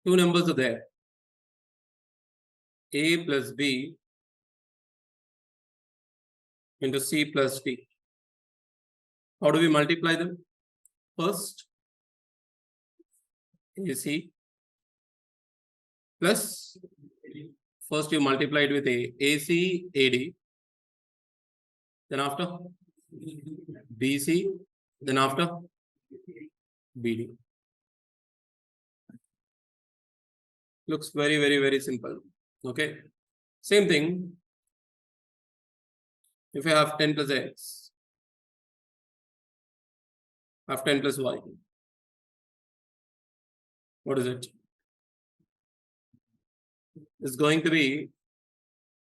Two numbers are there. A plus B into C plus D. How do we multiply them? First, AC plus, first you multiply it with AC, AD. Then after BC, then after BD. Looks very, very, very simple. Okay. Same thing. If you have 10 plus X, have 10 plus Y. What is it? It's going to be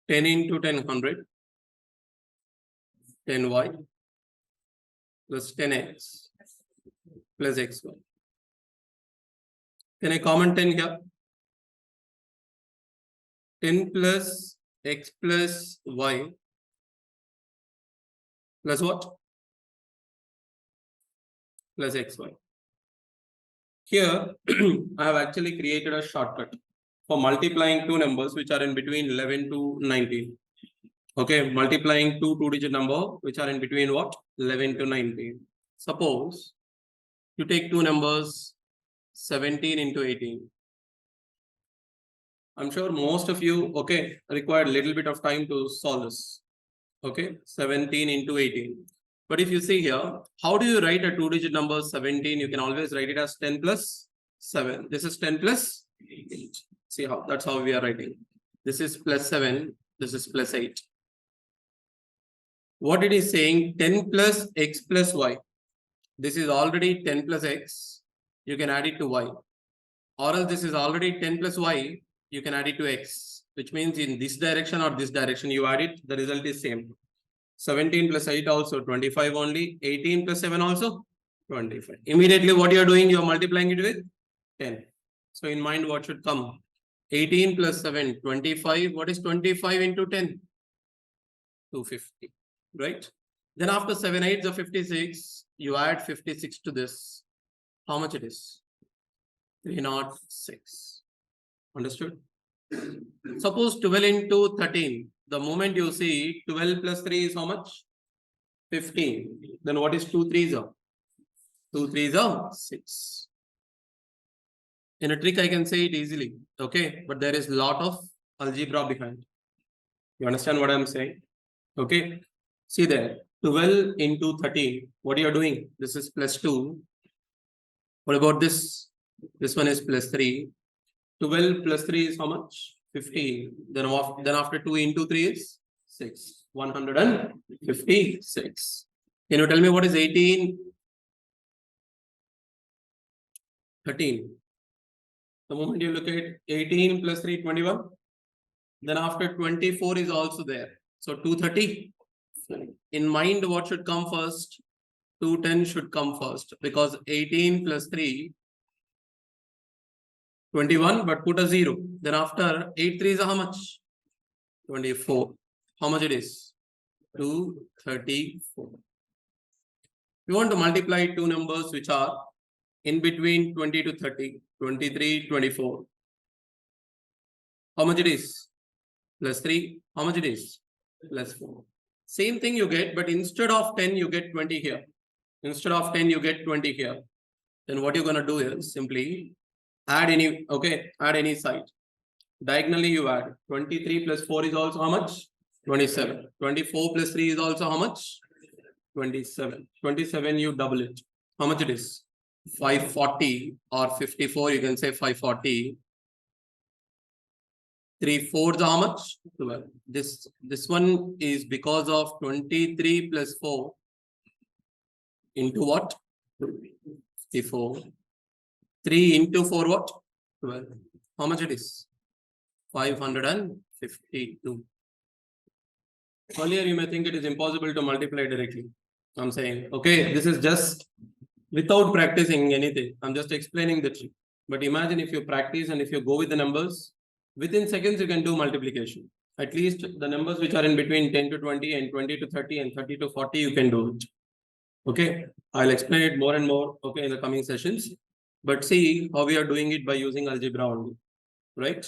10 into 10, 100. 10Y plus 10X plus XY. Can I comment 10 here? 10 plus X plus Y plus what? Plus XY. Here, I have actually created a shortcut for multiplying two numbers which are in between 11 to 19. Okay, multiplying two-digit number which are in between what? 11 to 19. Suppose you take two numbers 17 into 18. I'm sure most of you, okay, required a little bit of time to solve this. Okay, 17 into 18. But if you see here, how do you write a two-digit number 17? You can always write it as 10 plus 7. This is 10 plus 8. See how, that's how we are writing. This is plus 7. This is plus 8. What it is saying, 10 plus X plus Y. This is already 10 plus X. You can add it to Y. Or else this is already 10 plus Y. You can add it to X. Which means in this direction or this direction, you add it, the result is same. 17 plus 8 also 25 only. 18 plus 7 also 25. Immediately what you are doing, you are multiplying it with 10. So in mind what should come? 18 plus 7, 25. What is 25 into 10? 250. Right? Then after 7 8s are 56. You add 56 to this. How much it is? 306. Understood? Suppose 12 into 13. The moment you see 12 plus 3 is how much? 15. Then what is 2 3s are? 2 3s are 6. In a trick, I can say it easily. Okay. But there is a lot of algebra behind. You understand what I'm saying? Okay. See there. 12 into 13. What you are doing? This is plus 2. What about this? This one is plus 3. 12 plus 3 is how much? 15. Then after 2 into 3 is 6. 156. Can you tell me what is 18? 13. The moment you look at 18 plus 3, 21. Then after 24 is also there. So 230. In mind, what should come first? 210 should come first. Because 18 plus 3, 21, but put a 0. Then after 8 3s are how much? 24. How much it is? 234. We want to multiply two numbers which are in between 20 to 30, 23, 24. How much it is? Plus 3. How much it is? Plus 4. Same thing you get, but instead of 10, you get 20 here. Instead of 10, you get 20 here. Then what you're going to do is simply add any, okay, add any side. Diagonally you add. 23 plus 4 is also how much? 27. 24 plus 3 is also how much? 27. 27 you double it. How much it is? 540 or 54, you can say 540. 3 4s are how much? 12. This one is because of 23 plus 4 into what? 54. 3 into 4 what? 12. How much it is? 552. Earlier you may think it is impossible to multiply directly. I'm saying, okay, this is just without practicing anything. I'm just explaining the trick. But imagine if you practice and if you go with the numbers, within seconds you can do multiplication. At least the numbers which are in between 10 to 20 and 20 to 30 and 30 to 40, you can do it. Okay, I'll explain it more and more, okay, in the coming sessions. But see how we are doing it by using algebra only, right?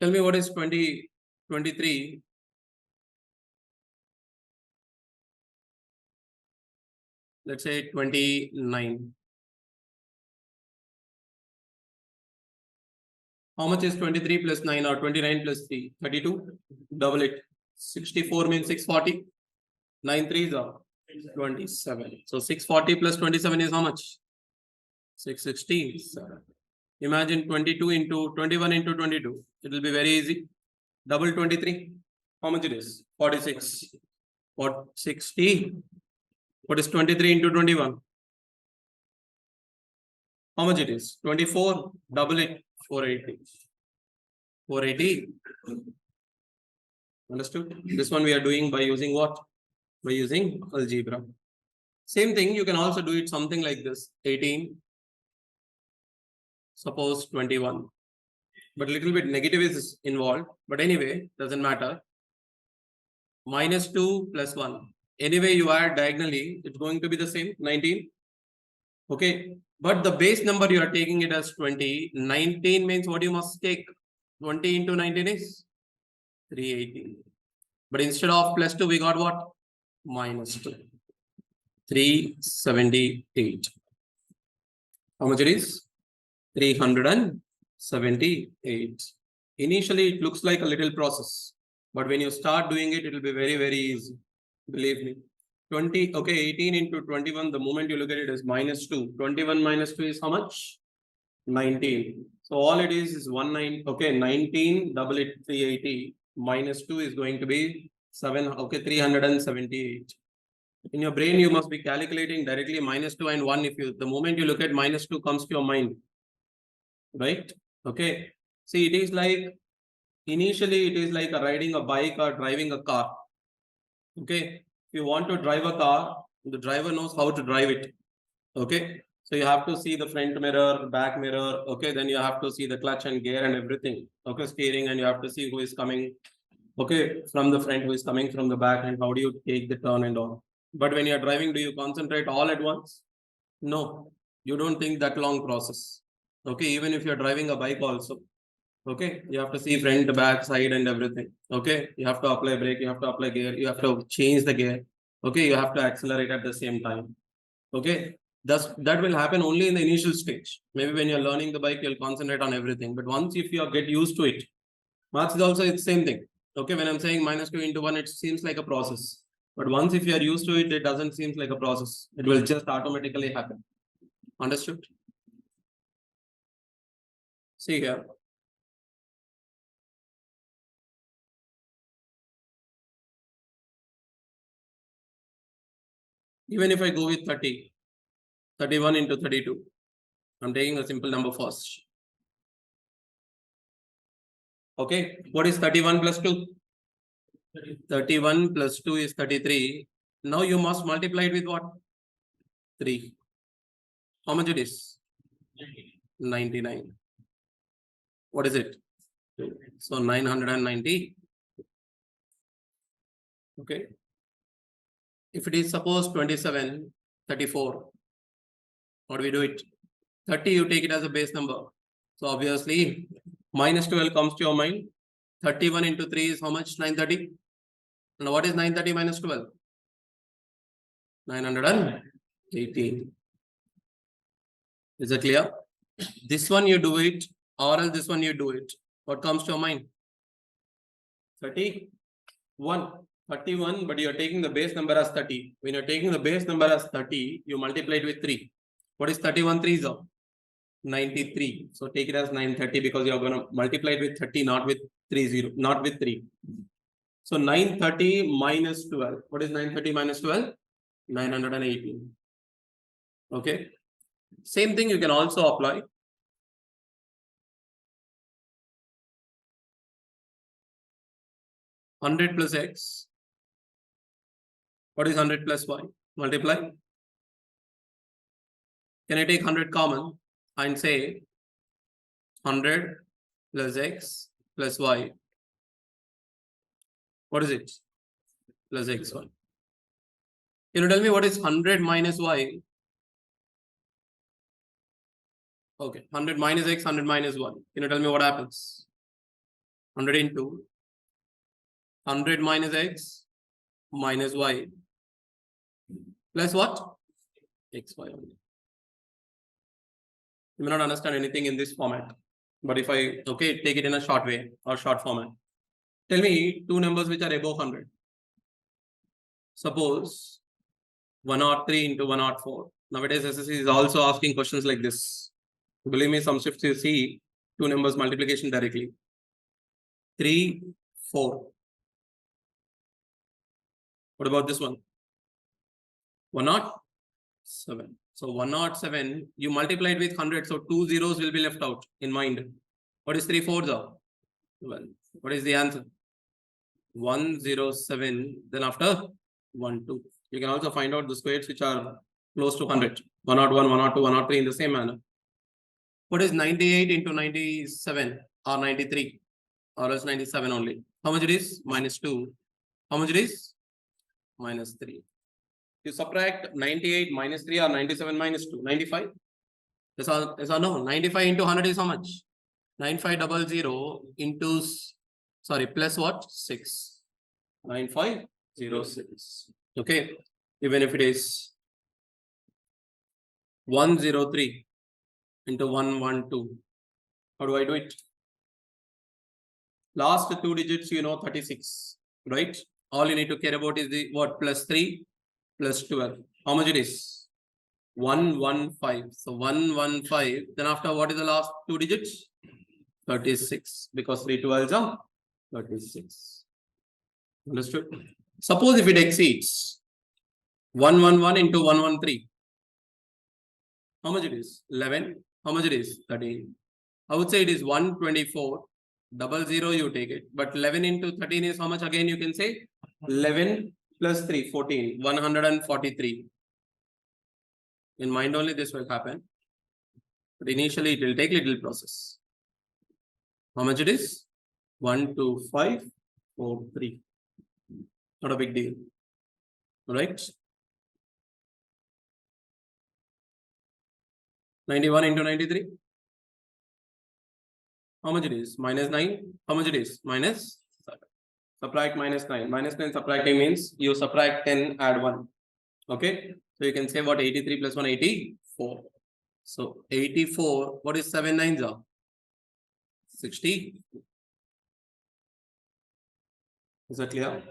Tell me what is 23. Let's say 29. How much is 23 plus 9 or 29 plus 3? 32. Double it. 64 means 640. 9 3s are 27. So 640 plus 27 is how much? 667. Imagine 22 into 21 into 22. It will be very easy. Double 23. How much it is? 46. What? 60. What is 23 into 21? How much it is? 24. Double it. 480. 480. Understood? This one we are doing by using what? By using algebra. Same thing, you can also do it something like this. 18. Suppose 21. But a little bit negative is involved. But anyway, doesn't matter. Minus 2 plus 1. Anyway, you add diagonally, it's going to be the same, 19. Okay. But the base number you are taking it as 20. 19 means what you must take? 20 into 19 is 380. But instead of plus 2, we got what? Minus 2. 378. How much it is? 378. Initially, it looks like a little process. But when you start doing it, it will be very, very easy. Believe me. 20, okay, 18 into 21, the moment you look at it is minus 2. 21 minus 2 is how much? 19. So all it is 19. Okay, 19, double it, 380. Minus 2 is going to be 7. Okay, 378. In your brain, you must be calculating directly minus 2 and 1. If you, the moment you look at minus 2 comes to your mind. Right? Okay. See, it is like, initially it is like riding a bike or driving a car. Okay. If you want to drive a car, the driver knows how to drive it. Okay. So you have to see the front mirror, back mirror. Okay. Then you have to see the clutch and gear and everything. Okay. Steering, and you have to see who is coming. Okay. From the front, who is coming from the back, and how do you take the turn and all. But when you are driving, do you concentrate all at once? No. You don't think that long process. Okay. Even if you're driving a bike also. Okay, you have to see front, back, side, and everything. Okay, you have to apply brake, you have to apply gear, you have to change the gear. Okay, you have to accelerate at the same time. Okay, that will happen only in the initial stage. Maybe when you're learning the bike, you'll concentrate on everything. But once if you get used to it, maths is also the same thing. Okay, when I'm saying minus 2 into 1, it seems like a process. But once if you are used to it, it doesn't seem like a process. It will just automatically happen. Understood? See here. Even if I go with 30, 31 into 32, I'm taking a simple number first. Okay, what is 31 plus 2? 31 plus 2 is 33. Now you must multiply it with what? 3. How much it is? 99. What is it? So 990. Okay. If it is suppose 27, 34, what do we do it? 30, you take it as a base number. So obviously, minus 12 comes to your mind. 31 into 3 is how much? 930. Now what is 930 minus 12? 918. Is it clear? This one you do it, or else this one you do it. What comes to your mind? 31. 31, but you are taking the base number as 30. When you are taking the base number as 30, you multiply it with 3. What is 31 3s of? 93. So take it as 930 because you are going to multiply it with 30, not with 30, not with 3. So 930 minus 12. What is 930 minus 12? 918. Okay. Same thing you can also apply. Hundred plus x. What is 100 plus y? Multiply. Can I take 100 common and say 100 plus x plus y? What is it? Plus xy. Can you tell me what is 100 minus y? Okay, 100 minus x, 100 minus 1. Can you tell me what happens? 100 into 100 minus x minus y plus what? Xy only. You may not understand anything in this format. But if I, okay, take it in a short way or short format. Tell me two numbers which are above 100. Suppose 103 into 104. Nowadays, SSC is also asking questions like this. Believe me, some shifts you see two numbers multiplication directly. 3, 4. What about this one? 107. So 107, you multiply it with 100. So 2 zeros will be left out in mind. What is 3 fours are? Well, what is the answer? 107. Then after 1, 2. You can also find out the squares which are close to 100. 101, 102, 103 in the same manner. What is 98 into 97 or 93 or else 97 only? How much it is? Minus 2. How much it is? Minus 3. You subtract 98 minus 3 or 97 minus 2. 95? Yes or no? 95 into 100 is how much? 9500 into, sorry, plus what? 6. 9506. Okay. Even if it is 103 into 112. How do I do it? Last two digits, you know, 36, right? All you need to care about is the what? Plus 3 plus 12. How much it is? 115. So 115. Then after, what is the last two digits? 36. Because 3 12s are 36. Understood? Suppose if it exceeds 111 into 113. How much it is? 11. How much it is? 13. I would say it is 124. 00 you take it. But 11 into 13 is how much? Again, you can say 11 plus 3, 14. 143. In mind only this will happen. But initially it will take little process. How much it is? 12543. Not a big deal. Right? 91 into 93. How much it is? Minus 9. How much it is? Minus 7. Subtract minus 9. Minus 9 subtracting means you subtract 10, add 1. Okay. So you can say what? 83 plus 1, 84. So 84. What is 7 nines are? 60. Is that clear?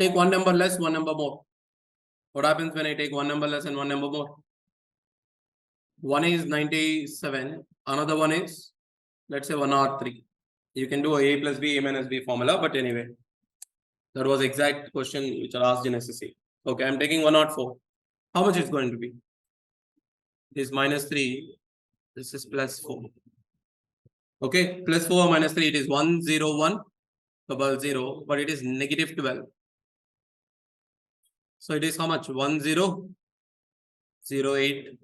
Take one number less, one number more. What happens when I take one number less and one number more? One is 97. Another one is, let's say, 103. You can do a plus b, a minus b formula, but anyway, that was exact question which are asked in SSC. Okay, I'm taking 104. How much is going to be? This is minus 3. This is plus 4. Okay, plus 4 minus 3, it is 101 00, but it is negative 12. So it is how much? 10088.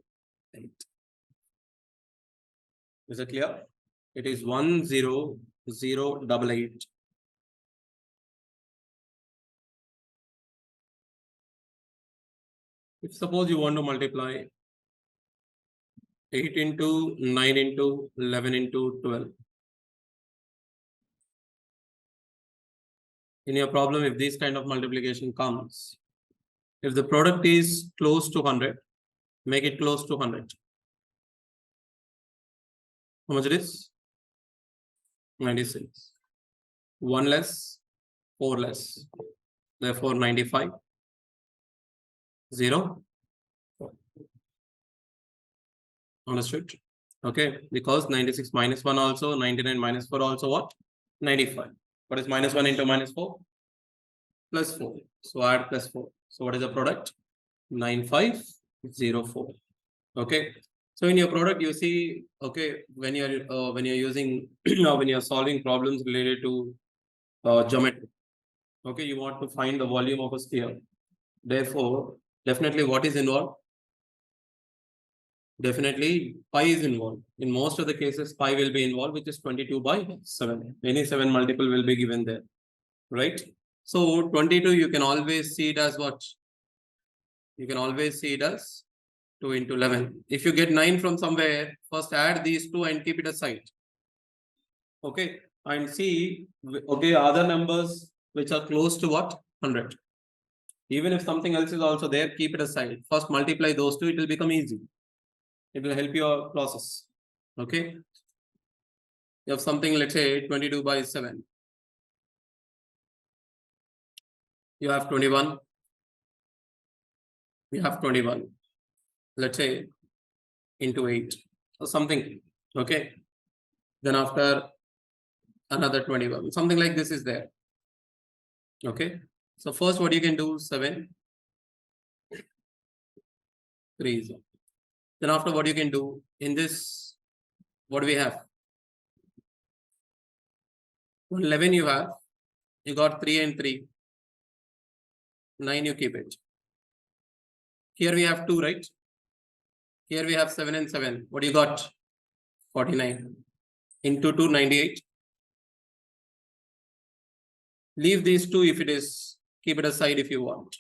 Is it clear? It is 10088. If suppose you want to multiply 8 into 9 into 11 into 12. In your problem, if this kind of multiplication comes, if the product is close to 100, make it close to 100. How much it is? 96. 1 less, 4 less. Therefore, 95. 0. Understood? Okay, because 96 minus 1 also, 99 minus 4 also what? 95. What is minus 1 into minus 4? Plus 4. So add plus 4. So what is the product? 9504. Okay. So in your product, you see, okay, when you're using when you're solving problems related to geometry, okay, you want to find the volume of a sphere. Therefore, definitely what is involved? Definitely pi is involved. In most of the cases, pi will be involved, which is 22 by 7. Any 7 multiple will be given there, right? So 22, you can always see it as what? You can always see it as 2 into 11. If you get 9 from somewhere, first add these two and keep it aside. Okay, and see, okay, other numbers which are close to what? 100. Even if something else is also there, keep it aside. First multiply those two, it will become easy. It will help your process. Okay. You have something, let's say 22 by 7. You have 21. You have 21. Let's say into 8 or something. Okay. Then after another 21. Something like this is there. Okay. So first what you can do, 7. 3 is 1. Then after what you can do, in this, what do we have? 11 you have. You got 3 and 3. 9 you keep it. Here we have 2, right? Here we have 7 and 7. What do you got? 49. Into 2, 98. Leave these two if it is. Keep it aside if you want.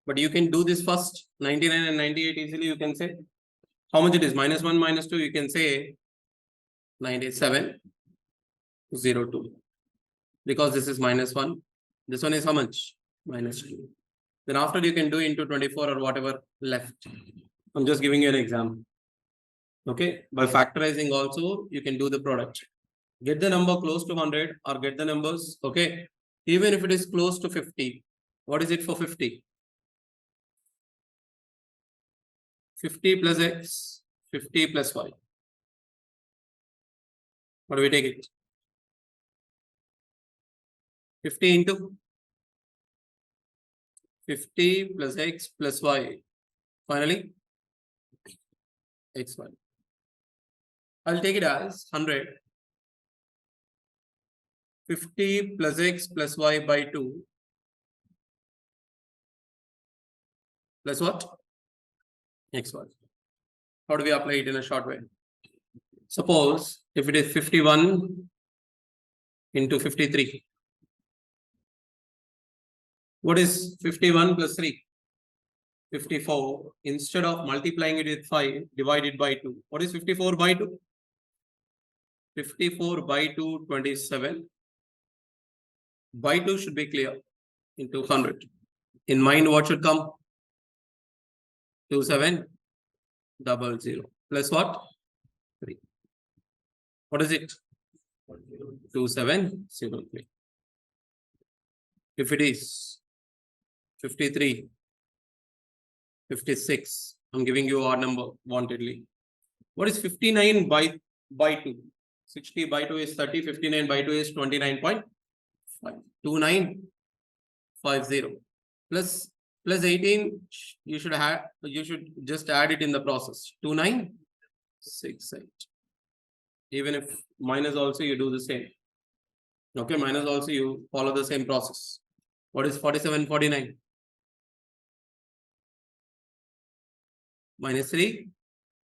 But you can do this first. 99 and 98 easily you can say. How much it is? -1, -2. You can say 97, 02. Because this is -1. This one is how much? -2. Then after you can do into 24 or whatever left. I'm just giving you an example. Okay. By factorizing also, you can do the product. Get the number close to 100 or get the numbers. Okay. Even if it is close to 50. What is it for 50? 50 plus x, 50 plus y. What do we take it? 50 into 50 plus x plus y. Finally, xy. I'll take it as 100. 50 plus x plus y by 2. Plus what? xy. How do we apply it in a short way? Suppose if it is 51 into 53. What is 51 plus 3? 54. Instead of multiplying it with 5, divide it by 2. What is 54 by 2? 54 by 2, 27. By 2 should be clear. Into 100. In mind, what should come? 2700. Plus what? 3. What is it? 2703. If it is 53, 56, I'm giving you our number wantedly. What is 59 by 2? 60 by 2 is 30, 59 by 2 is 29.5. 2950. Plus 18, you should just add it in the process. 2968. Even if minus also, you do the same. Okay, minus also you follow the same process. What is 4749? -3,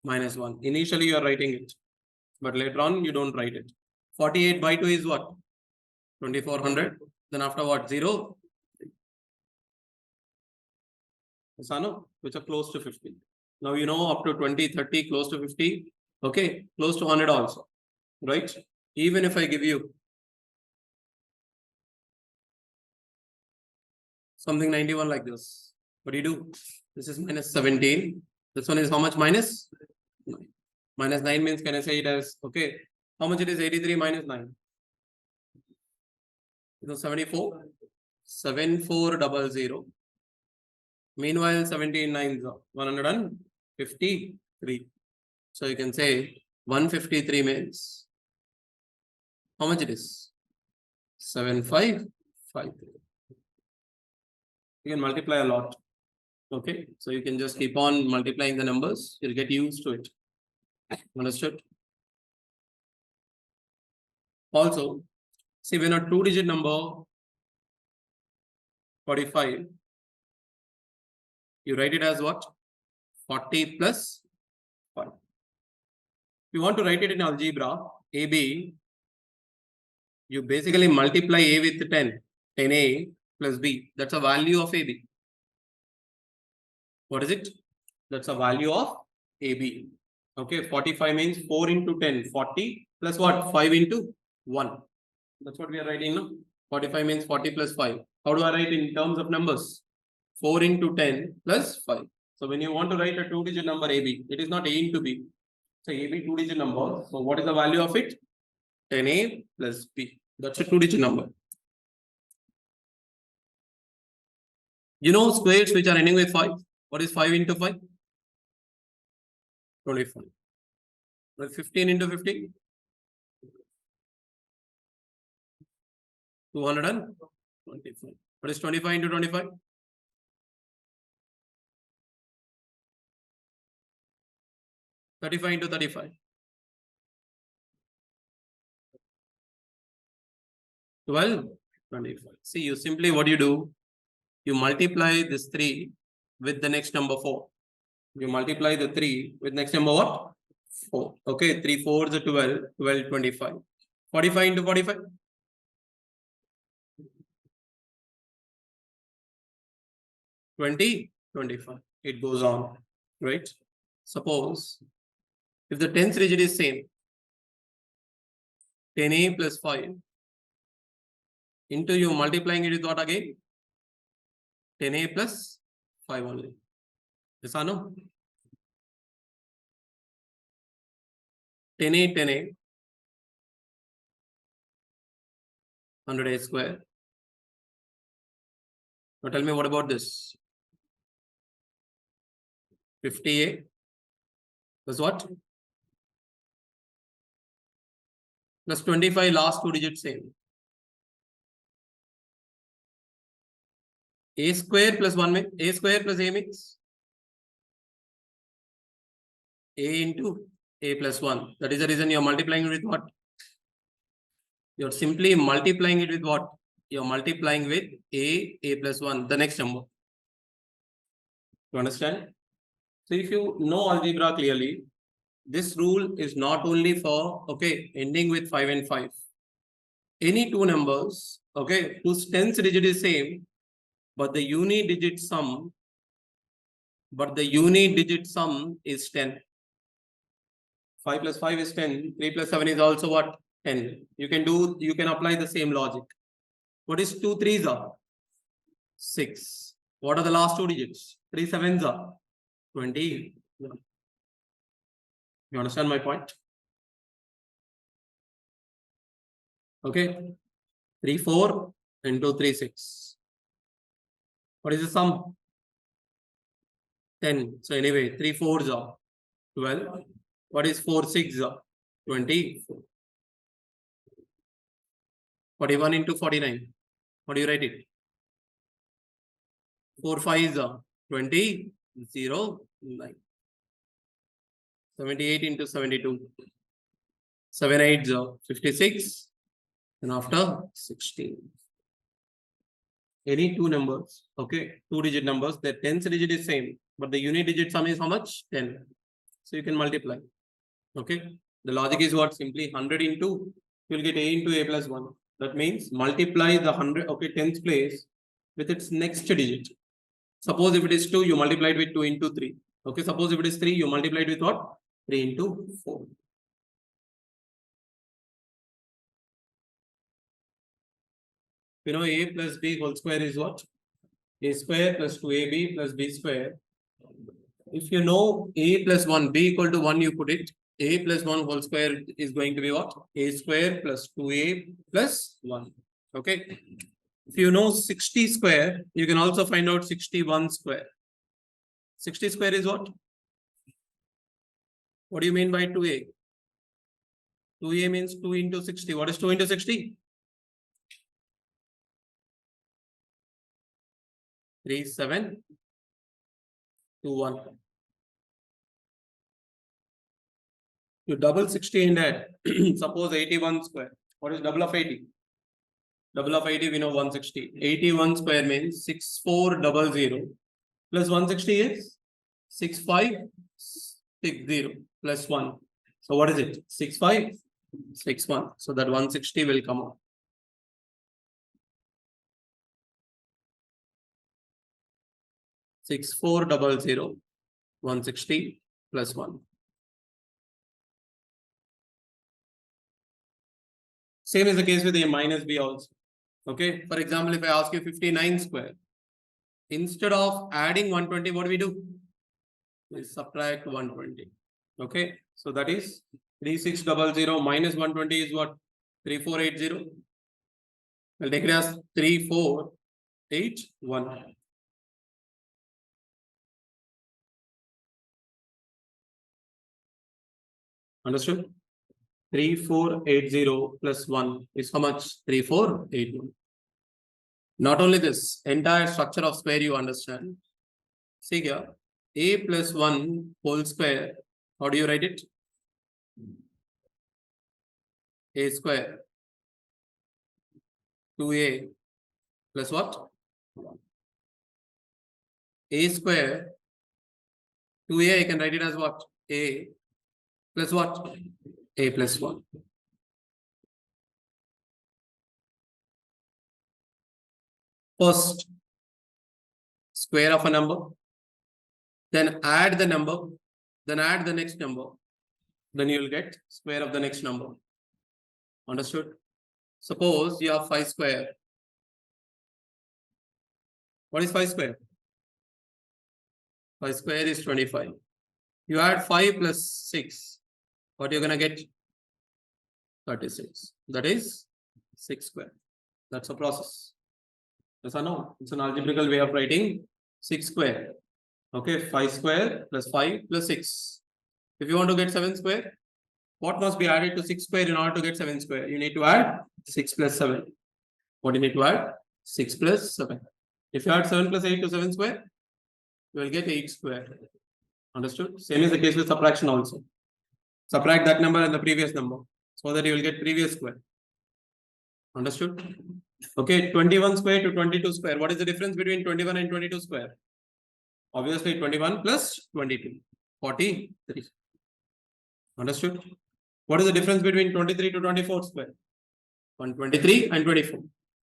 -1. Initially you are writing it, but later on you don't write it. 48 by 2 is what? 2400. Then after what? 0. Which are close to 50. Now you know up to 20, 30, close to 50. Okay, close to 100 also. Right? Even if I give you something 91 like this, what do you do? This is -17. This one is how much? -9. -9 means, can I say it as, okay, how much it is? 83 minus 9. 74. 7400. Meanwhile, 17 9s are 153. So you can say 153 means how much it is? 7553. You can multiply a lot. Okay, so you can just keep on multiplying the numbers. You'll get used to it. Understood? Also, see, when a 2-digit number 45, you write it as what? 40 plus 5. If you want to write it in algebra, AB, you basically multiply A with 10. 10A plus B. That's a value of AB. What is it? That's a value of AB. Okay, 45 means 4 into 10, 40 plus what? 5 into 1. That's what we are writing now. 45 means 40 plus 5. How do I write in terms of numbers? 4 into 10 plus 5. So when you want to write a 2-digit number AB, it is not A into B. So AB 2-digit number. So what is the value of it? 10A plus B. That's a 2-digit number. You know squares which are ending with 5. What is 5 into 5? 25. Well, 15 into 15? 225. What is 25 into 25? 35 into 35. 12, 25. See, you simply what you do? You multiply this 3 with the next number 4. You multiply the 3 with next number what? 4. Okay, 3 4 is 12, 12, 25. 45 into 45? 20, 25. It goes on, right? Suppose if the 10th digit is same, 10A plus 5 into you multiplying it with what again? 10A plus 5 only. Yes or no? 10A, 10A, 100A square. Now tell me what about this? 50A plus what? Plus 25, last 2 digits same. A square plus 1, A square plus A means A into A plus 1. That is the reason you're multiplying it with what? You're simply multiplying it with what? You're multiplying with A plus 1, the next number. You understand? So if you know algebra clearly, this rule is not only for, okay, ending with 5 and 5. Any two numbers, okay, whose 10th digit is same, but the unit digit sum is 10. 5 plus 5 is 10. 3 plus 7 is also what? 10. You can apply the same logic. What is 2 3s are? 6. What are the last 2 digits? 3 7s are 20. You understand my point? Okay. 3 4 into 3 6. What is the sum? 10. So anyway, 3 4s are 12. What is 4 6 are? 20. 41 into 49. What do you write it? 4 5s are 20. 0 9. 78 into 72. 7 8s are 56. And after 16. Any two numbers, okay, 2-digit numbers, their 10th digit is same, but the unit digit sum is how much? 10. So you can multiply. Okay. The logic is what? Simply 100 into, you will get A into A plus 1. That means multiply the 100, okay, 10th place with its next digit. Suppose if it is 2, you multiply it with 2 into 3. Okay, suppose if it is 3, you multiply it with what? 3 into 4. You know, A plus B whole square is what? A square plus 2AB plus B square. If you know A plus 1, B equal to 1, you put it. A plus 1 whole square is going to be what? A square plus 2A plus 1. Okay. If you know 60 square, you can also find out 61 square. 60 square is what? What do you mean by 2A? 2A means 2 into 60. What is 2 into 60? 3 7 2 1. You double 60 and add. Suppose 81 square. What is double of 80? Double of 80, we know 160. 81 square means 6400 plus 160 is 6560 plus 1. So what is it? 6561. So that 160 will come out. Six 400 160 plus 1. Same is the case with a minus b also. Okay. For example, if I ask you 59 square, instead of adding 120, what do we do? We subtract 120. Okay. So that is 3600 minus 120 is what? 3480. We'll take it as 3481. Understood? 3480 plus 1 is how much? 3481. Not only this, entire structure of square you understand. See here, a plus 1 whole square. How do you write it? A square 2a plus what? A square 2a, I can write it as what? A plus what? A plus 1. First, square of a number, then add the number, then add the next number, then you will get square of the next number. Understood? Suppose you have 5 square. What is 5 square? 5 square is 25. You add 5 plus 6. What you're gonna get? 36. That is 6 square. That's a process. Yes or no? It's an algebraical way of writing 6 square. Okay, 5 square plus 5 plus 6. If you want to get 7 square, what must be added to 6 square in order to get 7 square? You need to add 6 plus 7. What do you need to add? 6 plus 7. If you add 7 plus 8 to 7 square, you will get 8 square. Understood? Same is the case with subtraction also. Subtract that number and the previous number so that you will get previous square. Understood? Okay, 21 square to 22 square. What is the difference between 21 and 22 square? Obviously 21 plus 22, 43. Understood? What is the difference between 23 to 24 square? 123 and 24.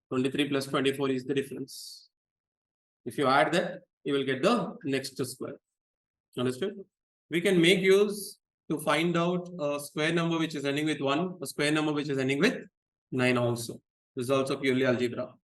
23 plus 24 is the difference. If you add that, you will get the next square. Understood? We can make use to find out a square number which is ending with 1, a square number which is ending with 9 also. This is also purely algebra.